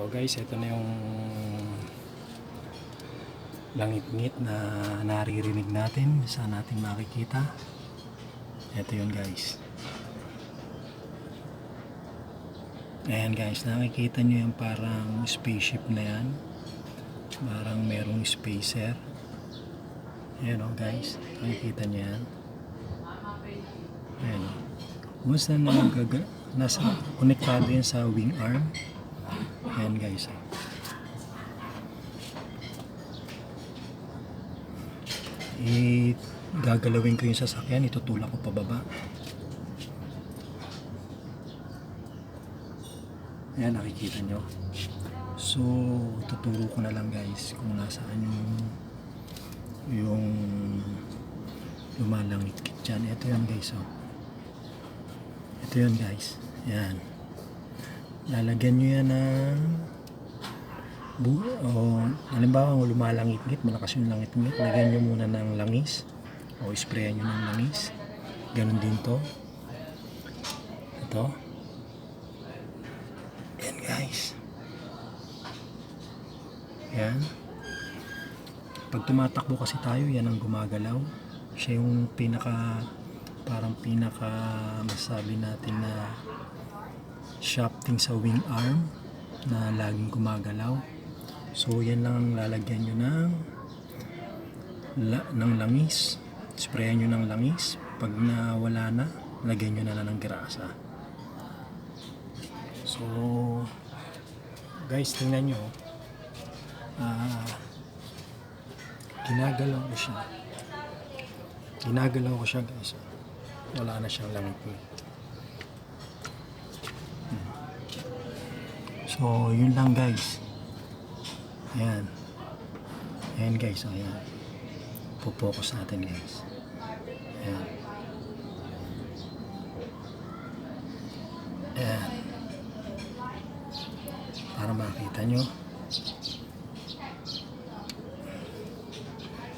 So guys, ito na yung langit-ngit na naririnig natin. Saan natin makikita? Ito yun guys. Ayan guys, nakikita nyo yung parang spaceship na yan. Parang merong spacer. Ayan o guys, nakikita nyo yan. Ayan o. Basta nasa konektado yan sa wing arm. Ayan guys. Gagalawin ko yung sasakyan, itutulak ko pababa. Ayan, nakikita nyo. So, tuturo ko na lang guys kung nasaan yung lumalangit dyan. Ito yan guys. Oh. Ito yan guys. Ayan. Lalagyan nyo yan ng halimbawa kung lumalangit-ngit, malakas yung langit-ngit, lagyan nyo muna ng langis o sprayan nyo ng langis. Ganon din to. Ito. Yan guys. Yan. Pag tumatakbo kasi tayo, yan ang gumagalaw. Siya yung parang pinaka masabi natin na shafting sa wing arm na laging gumagalaw. So yan lang ang lalagyan nyo ng langis. Sprayan nyo ng langis. Pag nawala na, lagyan nyo na ng grasa. So guys, tingnan nyo. Ginagalaw ko siya guys. Wala na siyang langit. So yun lang guys. Ayan. Ayan guys. Ayan. Pupokus natin guys. Ayan. Ayan. Para makita nyo.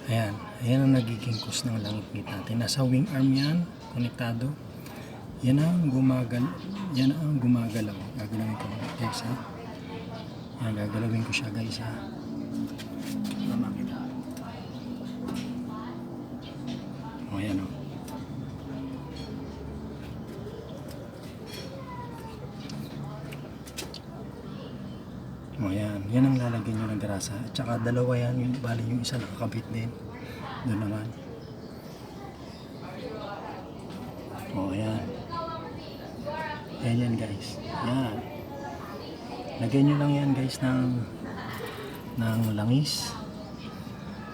Ayan. Ayan ang nagiging cause ng langit natin. Nasa wing arm yan. Konektado. Yan ang gumagalaw. Gagalawin ko guys ha. Yan, gagalawin ko siya guys ha. Para makita. O yan o. O yan. Yan ang lalagyan nyo ng grasa. At saka dalawa yan. Bali yung isa nakakabit din. Doon naman. O yan. Ayan yan guys. Yan. Lagyan nyo lang yan guys ng langis.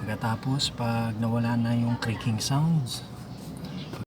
Pagkatapos pag nawala na yung creaking sounds,